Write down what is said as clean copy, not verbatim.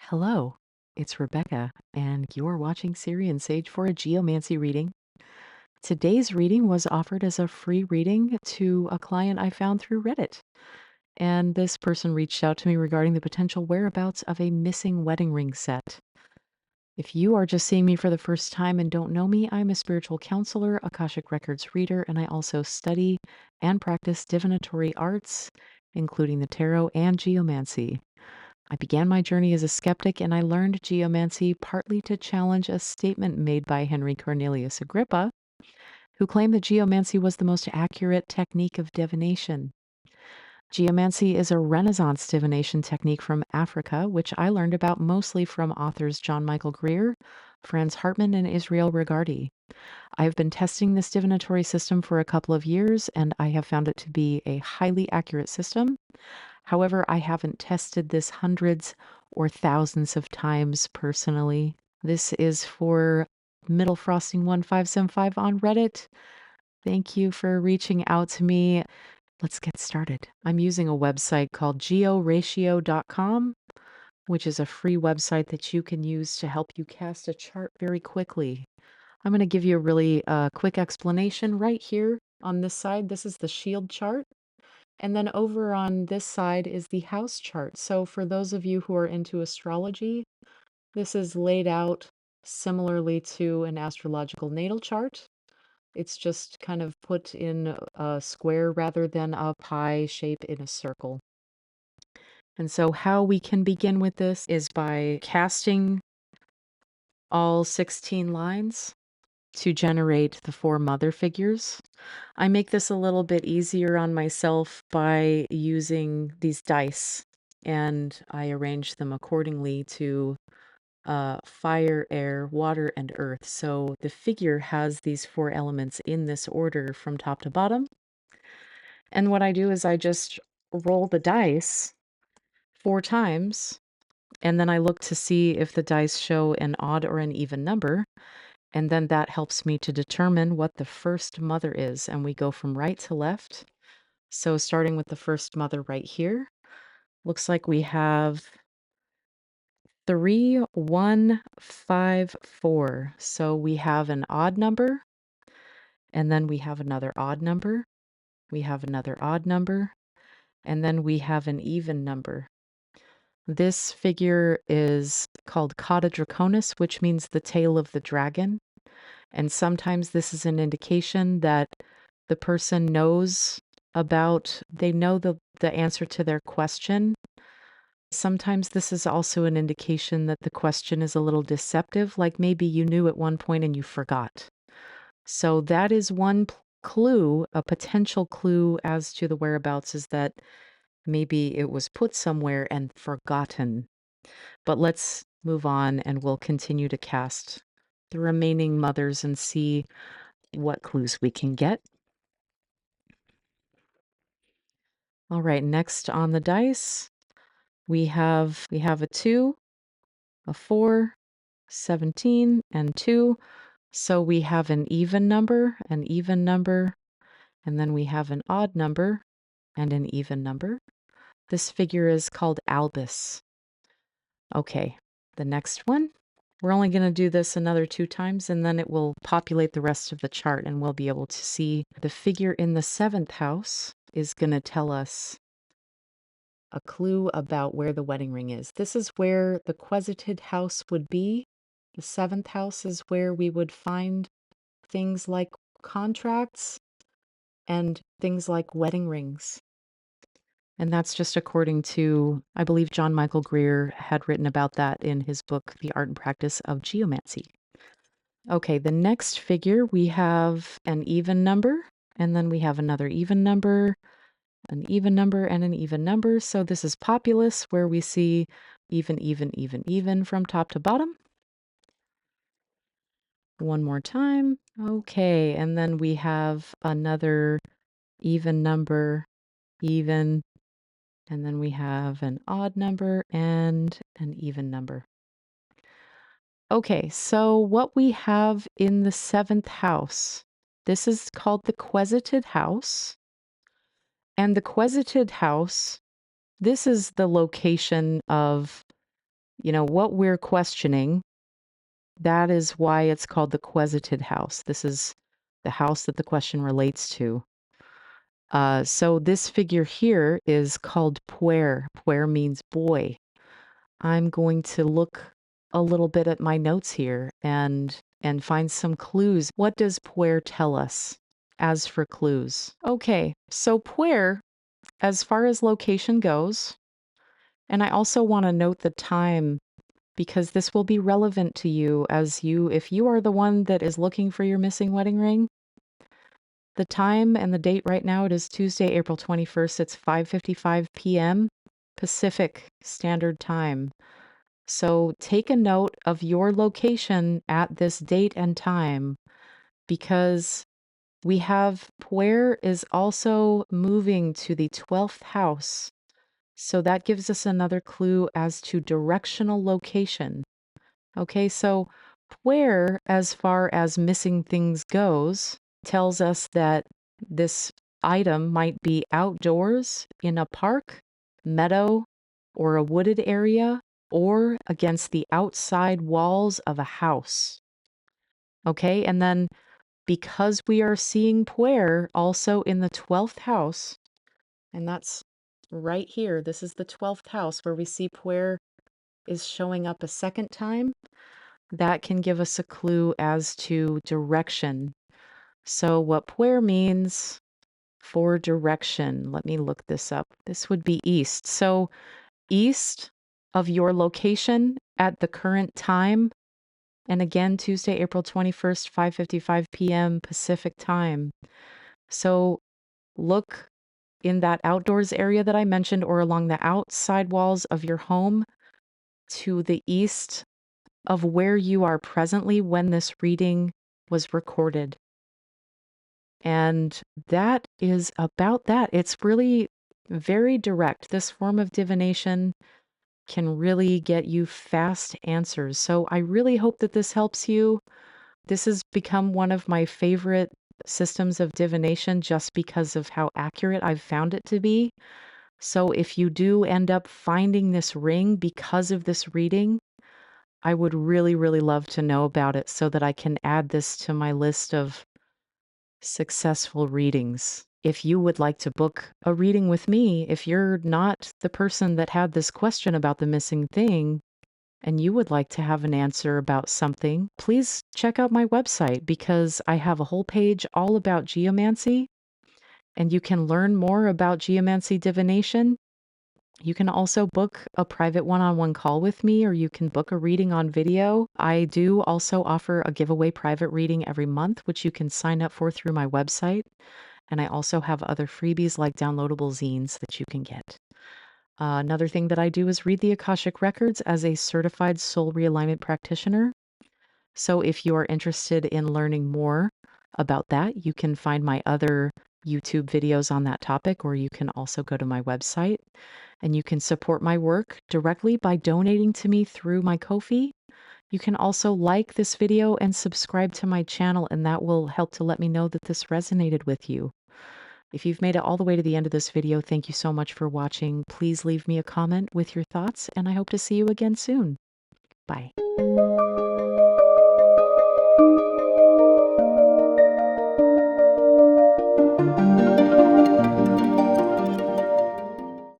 Hello, it's Rebecca, and you're watching Siri and Sage for a Geomancy reading. Today's reading was offered as a free reading to a client I found through Reddit. And this person reached out to me regarding the potential whereabouts of a missing wedding ring set. If you are just seeing me for the first time and don't know me, I'm a spiritual counselor, Akashic Records reader, and I also study and practice divinatory arts, including the tarot and geomancy. I began my journey as a skeptic, and I learned geomancy partly to challenge a statement made by Henry Cornelius Agrippa, who claimed that geomancy was the most accurate technique of divination. Geomancy is a Renaissance divination technique from Africa, which I learned about mostly from authors John Michael Greer, Franz Hartmann, and Israel Regardie. I have been testing this divinatory system for a couple of years, and I have found it to be a highly accurate system. However, I haven't tested this hundreds or thousands of times personally. This is for Middle Frosting 1575 on Reddit. Thank you for reaching out to me. Let's get started. I'm using a website called georatio.com, which is a free website that you can use to help you cast a chart very quickly. I'm going to give you a really quick explanation right here on this side. This is the shield chart. And then over on this side is the house chart. So for those of you who are into astrology, this is laid out similarly to an astrological natal chart. It's just kind of put in a square rather than a pie shape in a circle. And so how we can begin with this is by casting all 16 lines to generate the 4 mother figures. I make this a little bit easier on myself by using these dice, and I arrange them accordingly to fire, air, water, and earth. So the figure has these 4 elements in this order from top to bottom. And what I do is I just roll the dice 4 times, and then I look to see if the dice show an odd or an even number. And then that helps me to determine what the first mother is. And we go from right to left. So starting with the first mother right here, looks like we have 3, 1, 5, 4. So we have an odd number, and then we have another odd number. We have another odd number, and then we have an even number. This figure is called Cauda Draconis, which means the tail of the dragon. And sometimes this is an indication that the person knows they know the answer to their question. Sometimes this is also an indication that the question is a little deceptive, like maybe you knew at one point and you forgot. So that is one clue, a potential clue as to the whereabouts is that maybe it was put somewhere and forgotten. But let's move on and we'll continue to cast the remaining mothers and see what clues we can get. All right, next on the dice, we have a 2, a 4, 17, and 2. So we have an even number, and then we have an odd number and an even number. This figure is called Albus. Okay, the next one. We're only going to do this another 2 times, and then it will populate the rest of the chart, and we'll be able to see the figure in the 7th house is going to tell us a clue about where the wedding ring is. This is where the quesited house would be. The 7th house is where we would find things like contracts and things like wedding rings. And that's just according to, I believe John Michael Greer had written about that in his book, The Art and Practice of Geomancy. Okay, the next figure, we have an even number, and then we have another even number, an even number, and an even number. So this is populous, where we see even, even, even, even from top to bottom. One more time. Okay, and then we have another even number, even, and then we have an odd number and an even number. Okay, so what we have in the 7th house, this is called the quesited house. And the quesited house, this is the location of what we're questioning, that is why it's called the quesited house. This is the house that the question relates to. So this figure here is called puer. Puer means boy. I'm going to look a little bit at my notes here and find some clues. What does puer tell us as for clues? Okay, so puer, as far as location goes, and I also want to note the time because this will be relevant to you if you are the one that is looking for your missing wedding ring. The time and the date right now, it is Tuesday, April 21st. It's 5:55 p.m. Pacific Standard Time. So take a note of your location at this date and time because we have Puer is also moving to the 12th house. So that gives us another clue as to directional location. Okay, so Puer, as far as missing things goes, tells us that this item might be outdoors in a park, meadow, or a wooded area, or against the outside walls of a house. Okay, and then because we are seeing Puer also in the 12th house, and that's right here, this is the 12th house where we see Puer is showing up a second time. That can give us a clue as to direction. So what puer means for direction, let me look this up. This would be east. So east of your location at the current time, and again, Tuesday, April 21st, 5:55 p.m. Pacific time. So look in that outdoors area that I mentioned or along the outside walls of your home to the east of where you are presently when this reading was recorded. And that is about that. It's really very direct. This form of divination can really get you fast answers. So I really hope that this helps you. This has become one of my favorite systems of divination just because of how accurate I've found it to be. So if you do end up finding this ring because of this reading, I would really, really love to know about it so that I can add this to my list of successful readings. If you would like to book a reading with me, if you're not the person that had this question about the missing thing and you would like to have an answer about something, please check out my website because I have a whole page all about geomancy and you can learn more about geomancy divination. You can also book a private one-on-one call with me, or you can book a reading on video. I do also offer a giveaway private reading every month, which you can sign up for through my website. And I also have other freebies like downloadable zines that you can get. Another thing that I do is read the Akashic Records as a certified soul realignment practitioner. So if you are interested in learning more about that, you can find my other YouTube videos on that topic, or you can also go to my website and you can support my work directly by donating to me through my Ko-fi. You can also like this video and subscribe to my channel, and that will help to let me know that this resonated with you. If you've made it all the way to the end of this video, thank you so much for watching. Please leave me a comment with your thoughts, and I hope to see you again soon. Bye.